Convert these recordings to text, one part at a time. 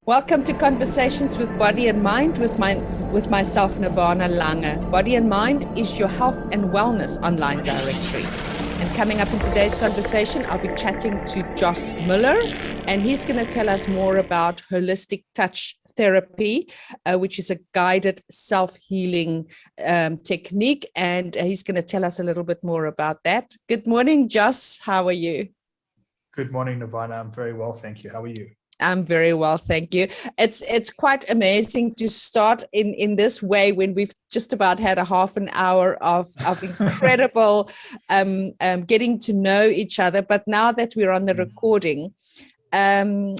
Welcome to Conversations with Body and Mind with myself, Nirvana Lange. Body and Mind is your health and wellness online directory. And coming up in today's conversation, I'll be chatting to Josh Muller, and he's going to tell us more about holistic touch therapy, which is a guided self-healing technique. And he's going to tell us a little bit more about that. Good morning, Josh. How are you? Good morning, Nirvana. I'm very well, thank you. How are you? I'm very well, thank you. It's quite amazing to start in this way when we've just about had a half an hour of incredible getting to know each other. But now that we're on the recording, and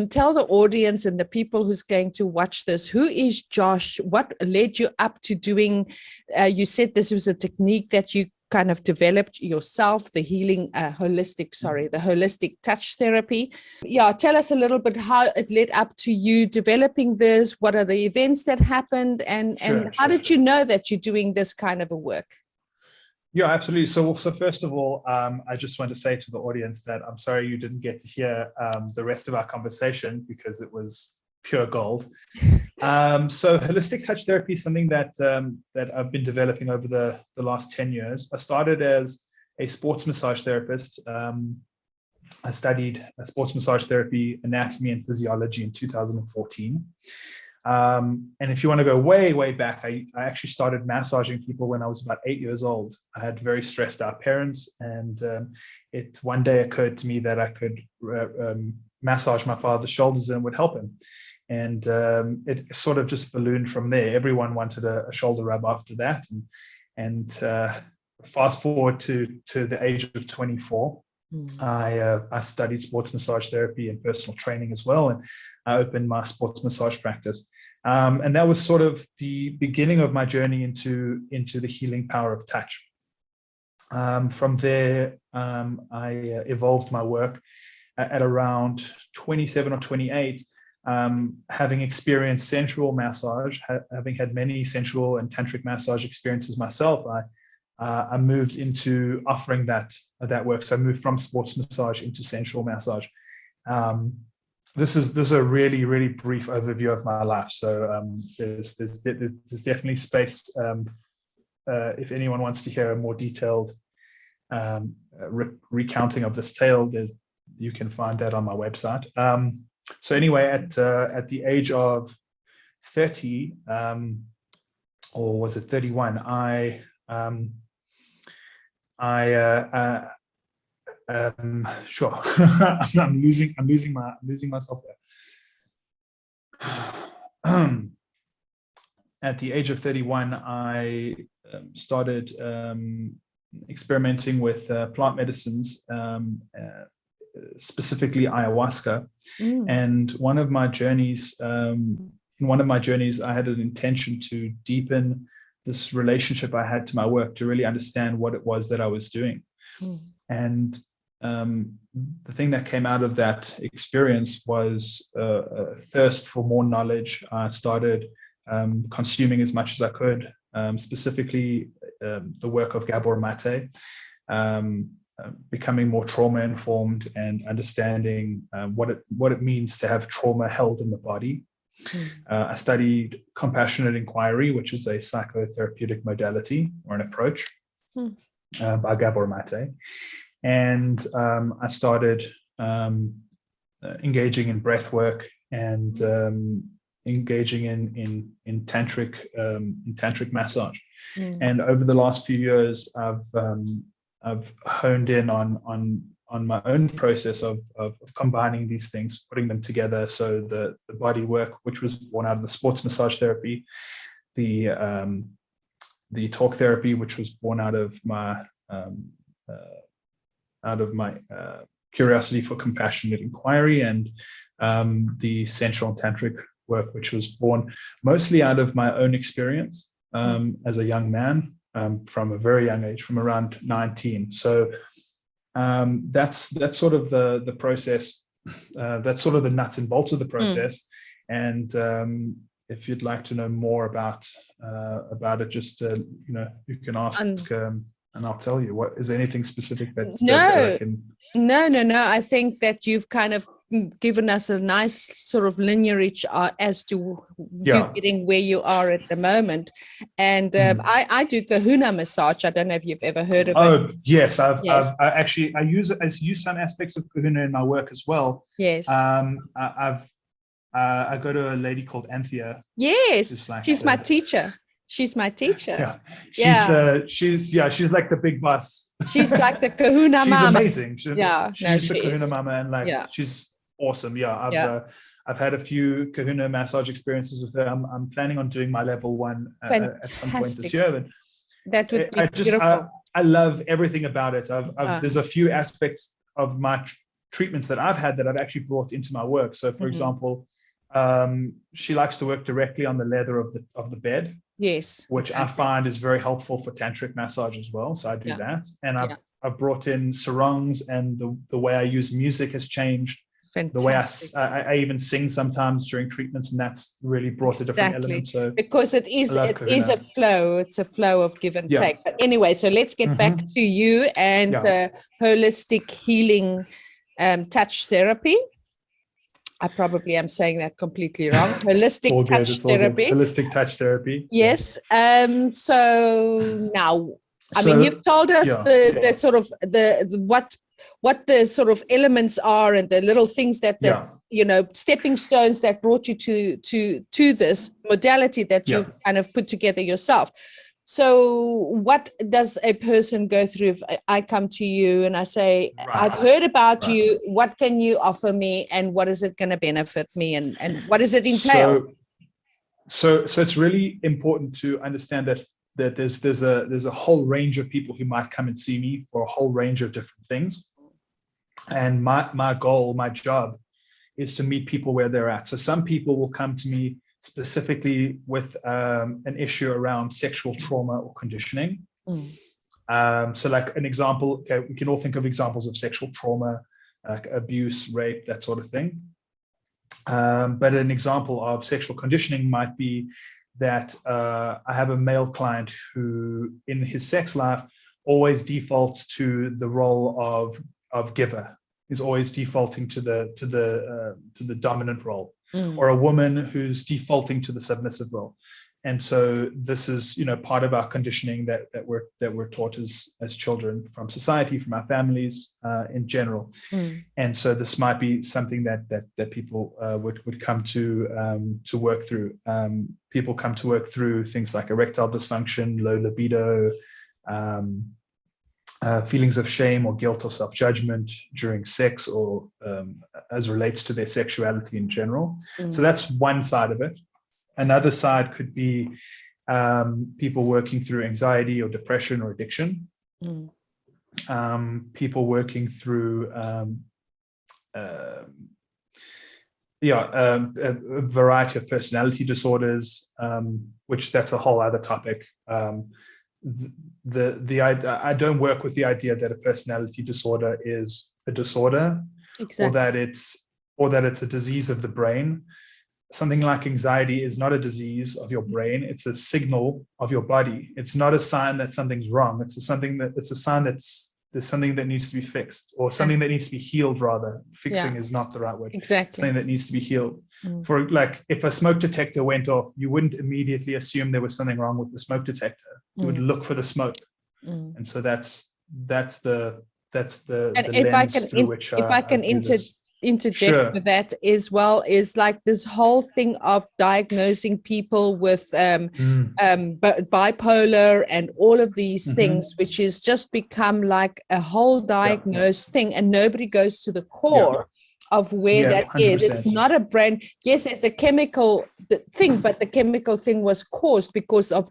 tell the audience and the people who's going to watch this, who is Josh? What led you up to doing? You said this was a technique that you kind of developed yourself, the holistic touch therapy. Yeah, tell us a little bit how it led up to you developing this. What are the events that happened, and how did you know that you're doing this kind of a work? Yeah, absolutely. So first of all, I just want to say to the audience that I'm sorry you didn't get to hear the rest of our conversation because it was pure gold. So holistic touch therapy is something that I've been developing over the last 10 years. I started as a sports massage therapist. I studied sports massage therapy, anatomy and physiology in 2014. And if you want to go way, way back, I actually started massaging people when I was about 8 years old. I had very stressed out parents, and it one day occurred to me that I could massage my father's shoulders and would help him. And it sort of just ballooned from there. Everyone wanted a shoulder rub after that. And fast forward to the age of 24, I studied sports massage therapy and personal training as well. And I opened my sports massage practice. And that was sort of the beginning of my journey into the healing power of touch. From there, I evolved my work at around 27 or 28. Having experienced sensual massage, having had many sensual and tantric massage experiences myself, I moved into offering that work. So I moved from sports massage into sensual massage. This is a really, really brief overview of my life. So there's definitely space if anyone wants to hear a more detailed recounting of this tale. You can find that on my website. So anyway, at the age of 30, or was it 31, sure. I'm losing myself there. At the age of 31, I started experimenting with plant medicines, specifically ayahuasca. And in one of my journeys, I had an intention to deepen this relationship I had to my work, to really understand what it was that I was doing. And the thing that came out of that experience was a thirst for more knowledge. I started consuming as much as I could, specifically the work of Gabor Mate, becoming more trauma informed and understanding what it means to have trauma held in the body. I studied compassionate inquiry, which is a psychotherapeutic modality or an approach by Gabor Mate. And I started engaging in breathwork and engaging in tantric massage. And over the last few years, I've honed in on my own process of combining these things, putting them together. So the Bodywork, which was born out of the sports massage therapy, the talk therapy, which was born out of my curiosity for compassionate inquiry, and the sensual and tantric work, which was born mostly out of my own experience as a young man, from a very young age, from around 19. So that's sort of the process. That's sort of the nuts and bolts of the process. And if you'd like to know more about it, just you can ask and I'll tell you. What is there anything specific that No, I can? no. I think that you've kind of given us a nice sort of lineage as to you getting where you are at the moment. And I do kahuna massage. I don't know if you've ever heard of it. Oh, yes. I use some aspects of kahuna in my work as well. Yes. I go to a lady called Anthea. Yes, she's my teacher. She's my teacher. Yeah. She's like the big boss. She's like the kahuna mama. She's amazing. She's the kahuna is. mama, and she's awesome. Yeah. I've had a few kahuna massage experiences with her. I'm planning on doing my level 1 at some point this year. But that would be beautiful. I love everything about it. There's a few aspects of my treatments that I've had that I've actually brought into my work. So, for example, she likes to work directly on the leather of the bed. Yes, which I find is very helpful for tantric massage as well. So I do that, and I've brought in sarongs, and the way I use music has changed. Fantastic. The way I even sing sometimes during treatments, and that's really brought a different element. So because it is a flow. It's a flow of give and take. But anyway, so let's get back to you and holistic healing, touch therapy. I probably am saying that completely wrong. Holistic touch therapy. Holistic touch therapy. Yes. So now, I mean, you've told us the sort of what the sort of elements are and the little things that stepping stones that brought you to this modality that you've kind of put together yourself. So what does a person go through if I come to you and I say, I've heard about you, what can you offer me, and what is it going to benefit me, and what does it entail? So it's really important to understand that there's a whole range of people who might come and see me for a whole range of different things. And my goal, my job is to meet people where they're at. So some people will come to me specifically with an issue around sexual trauma or conditioning. So like an example, we can all think of examples of sexual trauma, like abuse, rape, that sort of thing. But an example of sexual conditioning might be that I have a male client who in his sex life always defaults to the role of giver. He's always defaulting to the dominant role. Or a woman who's defaulting to the submissive role. And so this is, part of our conditioning that we're taught as children from society, from our families in general. And so this might be something that people would come to work through. People come to work through things like erectile dysfunction, low libido, feelings of shame or guilt or self-judgment during sex, or as relates to their sexuality in general. So that's one side of it. Another side could be people working through anxiety or depression or addiction. People working through a variety of personality disorders, which that's a whole other topic. I don't work with the idea that a personality disorder is a disorder, or that it's a disease of the brain. Something like anxiety is not a disease of your brain; it's a signal of your body. It's not a sign that something's wrong. It's a sign that there's something that needs to be fixed, or something that needs to be healed. Rather, fixing is not the right word. Exactly, something that needs to be healed. For like, if a smoke detector went off, you wouldn't immediately assume there was something wrong with the smoke detector. You would look for the smoke, and so that's the lens through which if I can interject with that as well, is like this whole thing of diagnosing people with bipolar and all of these things, which has just become like a whole diagnosed thing, and nobody goes to the core of where that 100%. Is. It's not a brain. Yes, it's a chemical thing, but the chemical thing was caused because of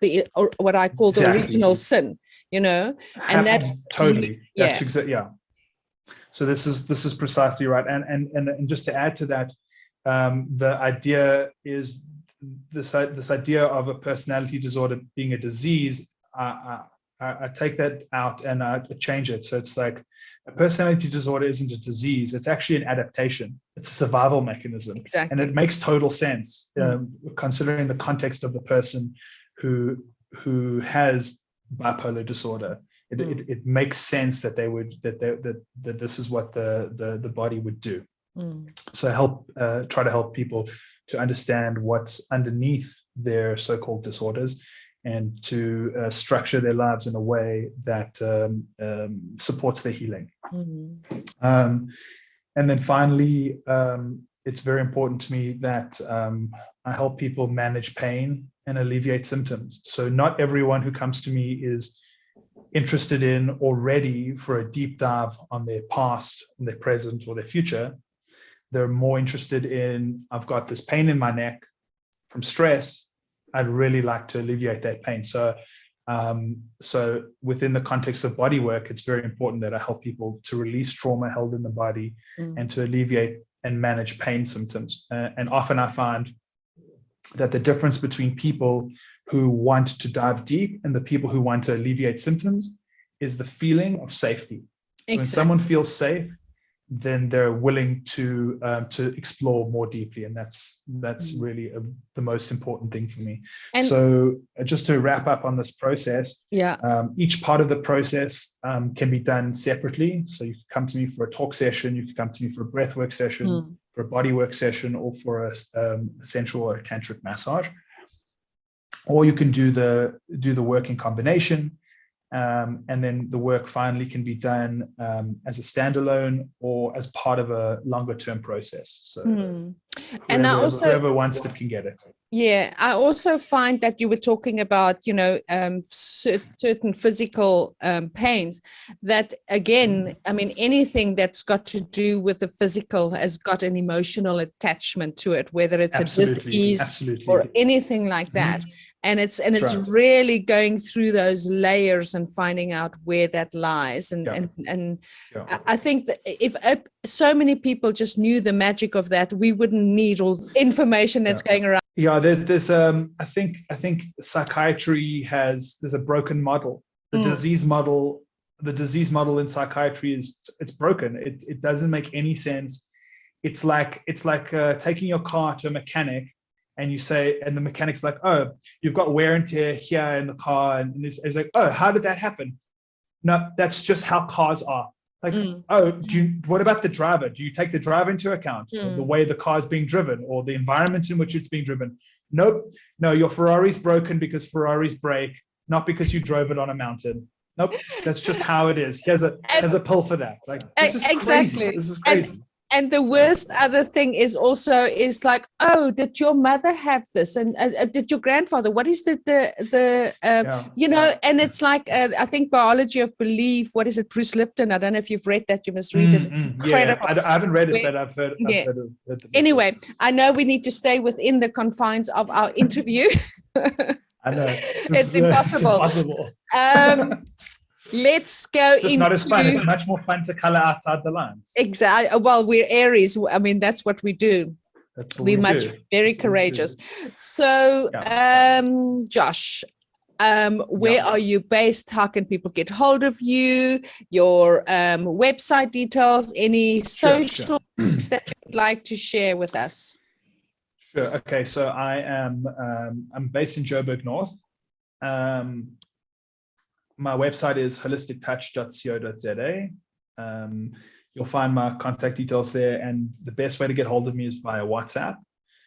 what I call the original sin, and that totally. That's exactly. Yeah. So this is precisely right. And just to add to that, the idea is this idea of a personality disorder being a disease. I take that out and I change it. So it's like, a personality disorder isn't a disease. It's actually an adaptation. It's a survival mechanism. Exactly. And it makes total sense, considering the context of the person who has bipolar disorder. it makes sense that that this is what the body would do. So try to help people to understand what's underneath their so-called disorders, and to structure their lives in a way that supports their healing. And then finally, it's very important to me that I help people manage pain and alleviate symptoms. So not everyone who comes to me is interested in or ready for a deep dive on their past, and their present, or their future. They're more interested in, I've got this pain in my neck from stress. I'd really like to alleviate that pain. So within the context of body work, it's very important that I help people to release trauma held in the body and to alleviate and manage pain symptoms. And often I find that the difference between people who want to dive deep and the people who want to alleviate symptoms is the feeling of safety. Exactly. When someone feels safe, then they're willing to explore more deeply, and that's really the most important thing for me. And so, just to wrap up on this process, each part of the process can be done separately. So you can come to me for a talk session, you can come to me for a breathwork session, for a bodywork session, or for a sensual or a tantric massage, or you can do the work in combination. And then the work finally can be done as a standalone or as part of a longer term process. So whoever wants it can get it. Yeah, I also find that you were talking about, certain physical pains that, again, I mean, anything that's got to do with the physical has got an emotional attachment to it, whether it's a disease or anything like that. And it's really going through those layers and finding out where that lies. And I think that if so many people just knew the magic of that, we wouldn't need all the information that's going around. Yeah, there's I think psychiatry there's a broken model. The disease model in psychiatry it's broken. It doesn't make any sense. It's like taking your car to a mechanic, and you say, and the mechanic's like, oh, you've got wear and tear here in the car, and it's like, oh, how did that happen? No, that's just how cars are. Like, what about the driver? Do you take the driver into account, the way the car is being driven, or the environment in which it's being driven? Nope. No, your Ferrari's broken because Ferraris break, not because you drove it on a mountain. Nope. That's just how it is. Here's a pill for that. Like, this is crazy. This is crazy. And the worst other thing is like, oh, did your mother have this? And did your grandfather? What is and it's like, I think Biology of Belief, what is it, Bruce Lipton? I don't know if you've read that, you must read it. Incredible. Yeah, I haven't read it, but I've heard it. Anyway, I know we need to stay within the confines of our interview. I know. It's impossible. Let's go into... It's not as fun. It's much more fun to color outside the lines. Exactly. Well, we're Aries. I mean, that's what we do. That's what we do. Very courageous. So, Josh, where are you based? How can people get hold of you? Your website details, any social links that you'd like to share with us? Sure. Okay. So I'm based in Joburg North. My website is holistictouch.co.za. You'll find my contact details there, and the best way to get hold of me is via WhatsApp,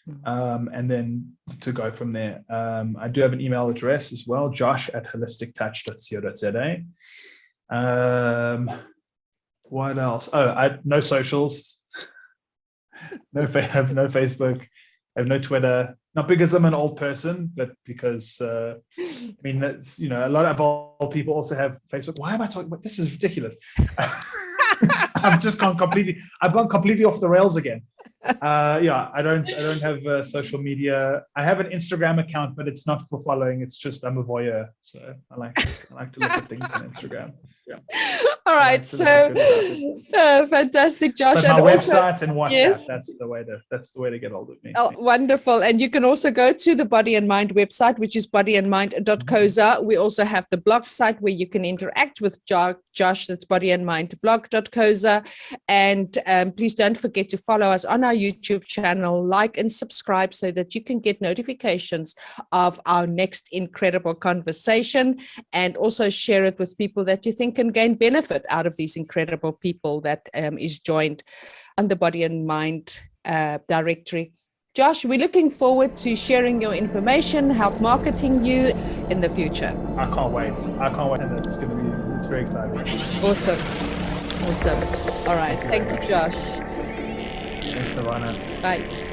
and then to go from there. I do have an email address as well, josh@holistictouch.co.za. What else? No socials. I have no Facebook. I have no Twitter. Not because I'm an old person, but because I mean, that's, a lot of old people also have Facebook. Why am I talking about this? Is ridiculous. I've gone completely off the rails again. I don't have social media. I have an Instagram account, but it's not for following. It's just I'm a voyeur, so I like to look at things on Instagram. Yeah. All right. So fantastic, Josh. But my website and WhatsApp. Yes. That's the way to get hold of me. Oh, wonderful. And you can also go to the Body and Mind website, which is bodyandmind.coza. We also have the blog site where you can interact with Josh. That's bodyandmindblog.coza. And please don't forget to follow us on our our YouTube channel, like and subscribe so that you can get notifications of our next incredible conversation, and also share it with people that you think can gain benefit out of these incredible people that is joined on the Body and Mind directory. Josh, we're looking forward to sharing your information, help marketing you in the future. I can't wait. And it's very exciting. Awesome. All right. Thank you, Josh. Thanks, Nirvana. Bye.